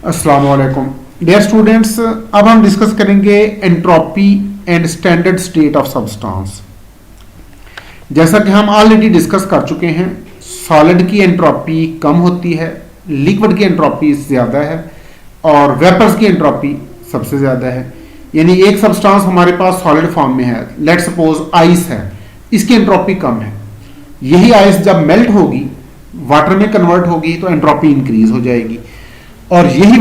अस्सलाम वालेकुम dear students. अब हम डिस्कस करेंगे entropy and standard state of substance. जैसा कि हम ऑलरेडी डिस्कस कर चुके हैं, सॉलिड की एंट्रोपी कम होती है, लिक्विड की एंट्रोपी ज़्यादा है और वेपर्स की एंट्रोपी सबसे ज़्यादा है। यानी एक सब्सटेंस हमारे पास सॉलिड फॉर्म में है, लेट सपोज आइस है, इसकी एंट्रोपी कम है। यही आइस जब मेल्ट होगी, वाटर में कन्वर्ट होगी तो एंट्रोपी इंक्रीज हो जाएगी, और यही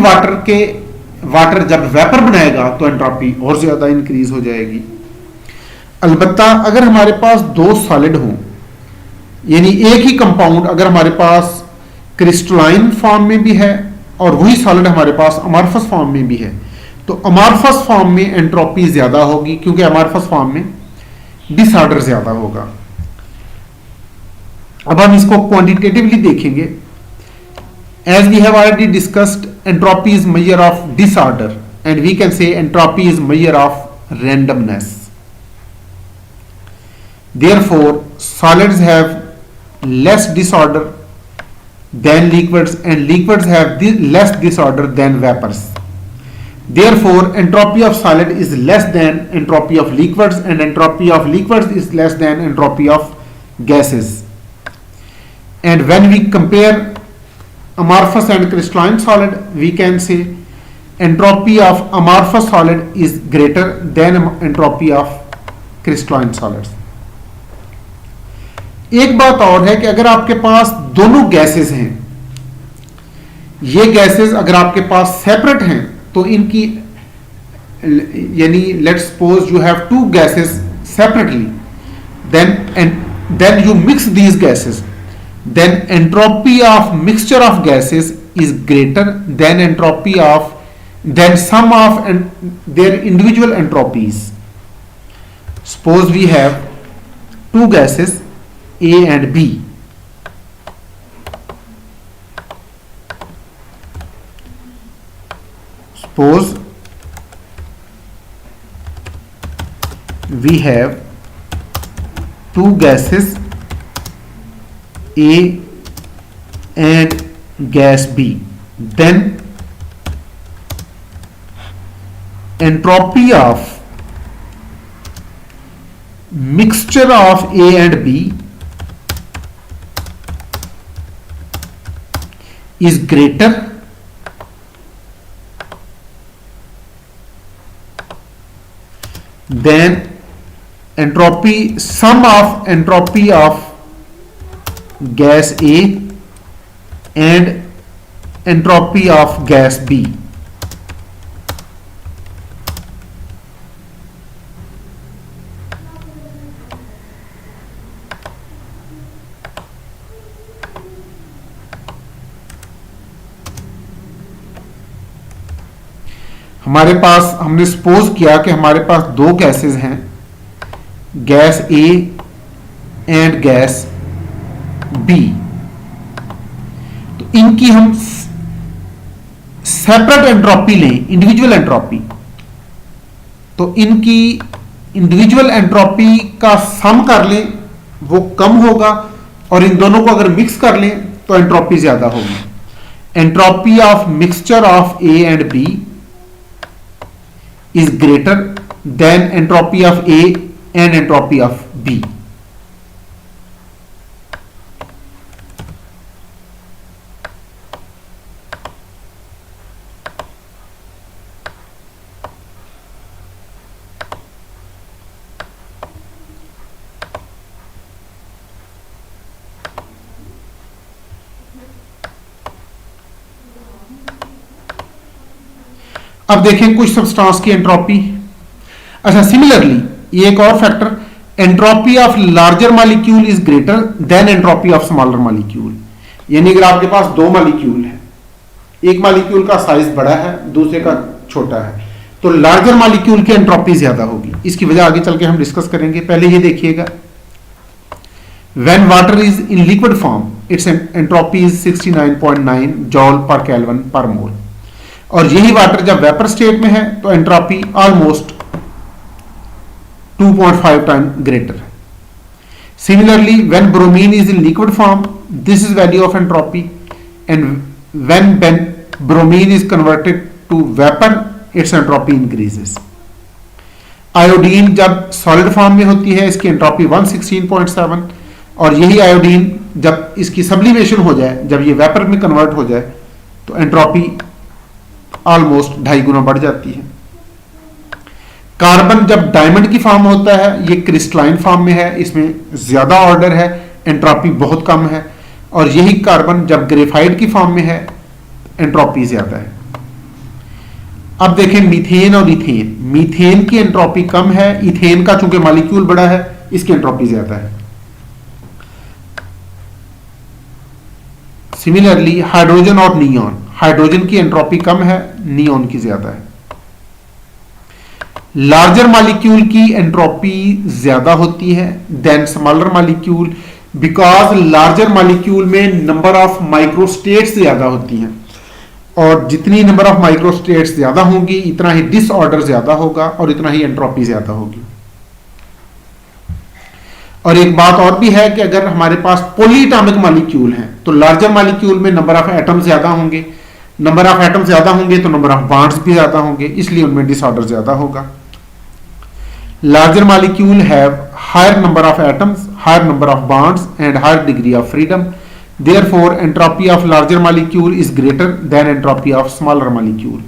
वाटर जब वेपर बनाएगा तो एंट्रोपी और ज्यादा इंक्रीज हो जाएगी। अलबत्ता अगर हमारे पास दो सॉलिड हों, यानी एक ही कंपाउंड अगर हमारे पास क्रिस्टलाइन फॉर्म में भी है और वही सॉलिड हमारे पास अमॉर्फस फॉर्म में भी है, तो अमॉर्फस फॉर्म में एंट्रोपी ज्यादा होगी, क्योंकि अमॉर्फस फॉर्म में डिसऑर्डर ज्यादा होगा। अब हम इसको क्वांटिटेटिवली देखेंगे। As we have already discussed, entropy is measure of disorder, and we can say entropy is measure of randomness. Therefore, solids have less disorder than liquids, and liquids have less disorder than vapors. Therefore, entropy of solid is less than entropy of liquids, and entropy of liquids is less than entropy of gases. And when we compare amorphous and crystalline solid, we can say entropy of amorphous solid is greater than entropy of crystalline solids. एक बात और है कि अगर आपके पास दोनों gases हैं, ये गैसेस अगर आपके पास सेपरेट हैं तो इनकी, यानी let's suppose you have two gases separately, then you mix these gases, then entropy of mixture of gases is greater than sum of their individual entropies. Suppose we have two gases A and B. Suppose we have two gases A and gas B, then entropy of mixture of A and B is greater than sum of entropy of gas A and entropy of gas B. हमारे पास, हमने suppose किया कि हमारे पास दो gases हैं, gas A and gas B, तो इनकी हम सेपरेट एंट्रोपी लें, इंडिविजुअल एंट्रोपी, तो इनकी इंडिविजुअल एंट्रोपी का सम कर लें, वो कम होगा, और इन दोनों को अगर मिक्स कर लें तो एंट्रोपी ज्यादा होगी। Entropy of mixture of A and B is greater than entropy of A and entropy of B. अब देखें कुछ सब्सटेंस की एंट्रोपी। अच्छा, सिमिलरली ये एक और factor, entropy of larger molecule is greater than entropy of smaller molecule. यानी अगर आपके पास दो मॉलिक्यूल है, एक मॉलिक्यूल का साइज बड़ा है, दूसरे का छोटा है, तो लार्जर मॉलिक्यूल की एंट्रोपी ज्यादा होगी। इसकी वजह आगे चल के हम डिस्कस करेंगे। पहले ये देखिएगा, when water is in liquid form it's entropy is 69.9 जॉल पर केल्विन पर मोल, और यही वाटर जब वेपर स्टेट में है तो एंट्रोपी ऑलमोस्ट 2.5 टाइम ग्रेटर है। Similarly when bromine is in liquid form, this is value of entropy, and when bromine is converted to vapor, its entropy increases. Iodine जब solid form में होती है इसकी entropy 116.7, और यही आयोडीन जब इसकी सब्लिमेशन हो जाए, जब ये वेपर में कन्वर्ट हो जाए, तो एंट्रोपी ऑलमोस्ट 2.5 गुना बढ़ जाती है। कार्बन जब डायमंड की फॉर्म होता है, ये क्रिस्टलाइन फॉर्म में है, इसमें ज्यादा ऑर्डर है, एंट्रोपी बहुत कम है, और यही कार्बन जब ग्रेफाइट की फॉर्म में है, एंट्रोपी ज्यादा है। अब देखें मीथेन और इथेन। मीथेन की एंट्रोपी कम है, इथेन का चूंकि मॉलिक्यूल बड़ा है इसकी एंट्रोपी ज्यादा है। सिमिलरली हाइड्रोजन और नियॉन, हाइड्रोजन की एंट्रोपी कम है, नियॉन की ज्यादा है। लार्जर मॉलिक्यूल की एंट्रोपी ज्यादा होती है than smaller molecule, because larger molecule में नंबर ऑफ माइक्रोस्टेट्स ज्यादा होती हैं, और जितनी नंबर ऑफ माइक्रोस्टेट्स ज्यादा होंगी इतना ही डिसऑर्डर ज्यादा होगा और इतना ही एंट्रोपी ज्यादा होगी। और एक बात और भी है कि अगर हमारे पास पॉलीएटॉमिक मॉलिक्यूल हैं तो लार्जर मॉलिक्यूल में नंबर ऑफ एटम ज्यादा होंगे, नंबर ऑफ एटम ज्यादा होंगे तो नंबर ऑफ बॉन्ड्स भी ज्यादा होंगे, इसलिए उनमें डिसऑर्डर ज्यादा होगा। Larger molecule have higher number of atoms, higher number of bonds and higher degree of freedom, therefore entropy of larger molecule is greater than entropy of smaller molecule।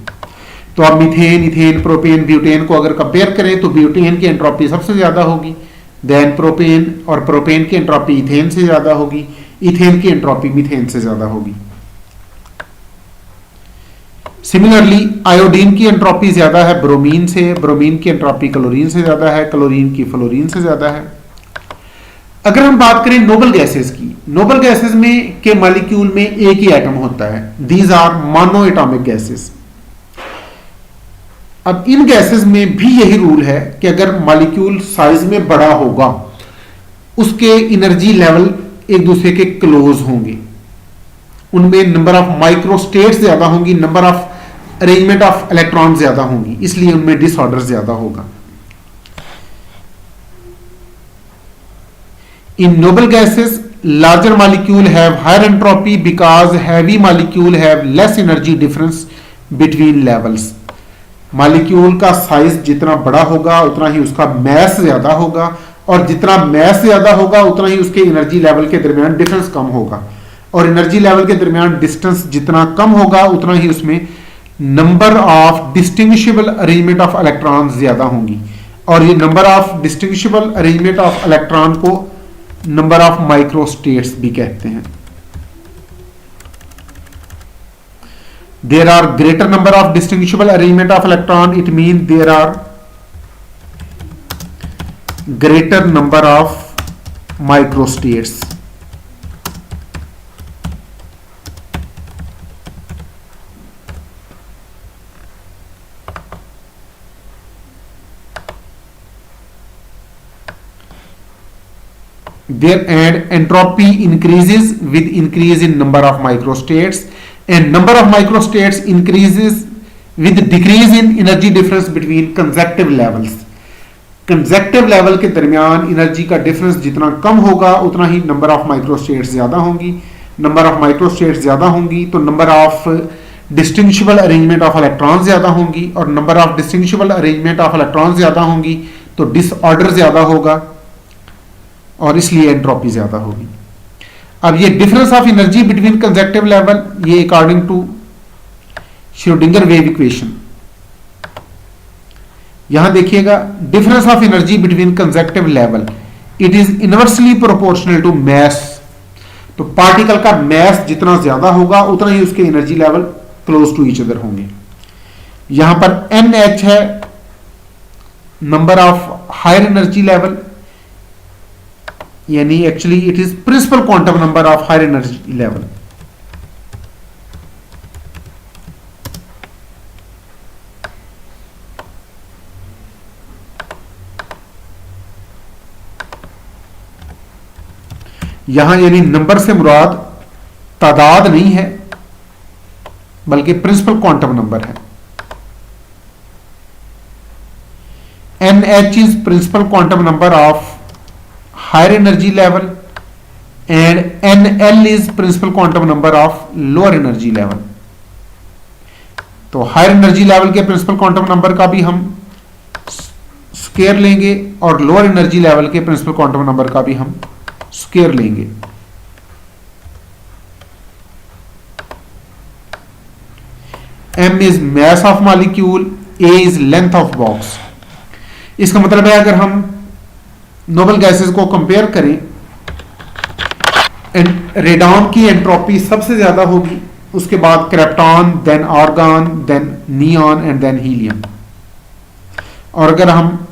तो अब methane, ethane, propane, butane को अगर compare करें तो butane की entropy सबसे ज्यादा होगी, देन प्रोपेन, और प्रोपेन की एंट्रोपी इथेन से ज्यादा होगी, इथेन की एंट्रोपी मीथेन से ज्यादा होगी। सिमिलरली आयोडीन की एंट्रोपी ज्यादा है ब्रोमीन से, ब्रोमीन की एंट्रोपी क्लोरीन से ज्यादा है, क्लोरीन की फ्लोरीन से ज्यादा है। अगर हम बात करें नोबल गैसेस की, नोबल गैसेस में के मॉलिक्यूल में एक ही एटम होता है, these are mono atomic gases. अब इन गैसेस में भी यही रूल है कि अगर मॉलिक्यूल साइज में बड़ा होगा उसके एनर्जी लेवल एक दूसरे के क्लोज होंगे, उनमें नंबर ऑफ माइक्रोस्टेट्स ज्यादा होंगी, number of arrangement of electron ज्यादा होंगी, इसलिए उनमें डिसऑर्डर ज्यादा होगा। In noble gases, larger molecule have higher entropy because heavy molecule have less energy difference between levels। Molecule का साइज जितना बड़ा होगा उतना ही उसका मैस ज्यादा होगा, और जितना मैस ज्यादा होगा उतना ही उसके एनर्जी लेवल के दरमियान डिफरेंस कम होगा, और एनर्जी लेवल के दरमियान डिस्टेंस जितना कम होगा उतना ही उसमें number of distinguishable arrangement of electron ज्यादा होंगी, और ये number of distinguishable arrangement of electron को नंबर ऑफ माइक्रोस्टेट्स भी कहते हैं। There are greater number of distinguishable arrangement of electron, it mean there are greater number of microstates. There and entropy increases with increase in number of microstates, and number of microstates increases with decrease in energy difference between consecutive levels। Consecutive level के दरमियान energy का difference जितना कम होगा उतना ही number of microstates ज्यादा होंगी, number of microstates ज्यादा होंगी तो number of distinguishable arrangement of electron ज्यादा होंगी, और number of distinguishable arrangement of electron ज्यादा होंगी तो डिसऑर्डर ज्यादा होगा, और इसलिए एंट्रोपी ज्यादा होगी। अब ये difference of energy between consecutive level, ये according to Schrodinger wave equation, यहां देखिएगा difference of energy between consecutive level, it is inversely proportional to mass. तो पार्टिकल का मैस जितना ज्यादा होगा उतना ही उसके energy level close to each other होंगे। यहां पर NH है number of higher energy level, यानी actually it is principal quantum number of higher energy level. यहां यानी नंबर से मुराद तादाद नहीं है बल्कि प्रिंसिपल क्वांटम नंबर है। NH is principal quantum number of higher energy level and NL is principal quantum number of lower energy level। तो higher energy level के प्रिंसिपल क्वांटम नंबर का भी हम स्क्वायर लेंगे और लोअर एनर्जी लेवल के principal quantum number का भी हम स्क्वायर लेंगे। m is mass of molecule, a is length of box. इसका मतलब है अगर हम नोबल गैसेस को कंपेयर करें, रेडॉन की एंट्रोपी सबसे ज्यादा होगी, उसके बाद krypton, then argon, then neon and then helium. और अगर हम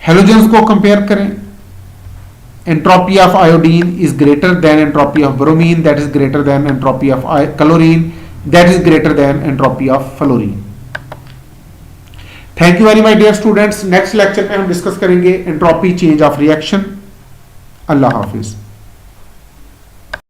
हेलोजेंस को कंपेयर करें, entropy of iodine is greater than entropy of bromine, that is greater than entropy of chlorine, that is greater than entropy of fluorine. Thank you very my dear students. Next lecture में हम discuss करेंगे entropy change of reaction. अल्लाह हाफिज।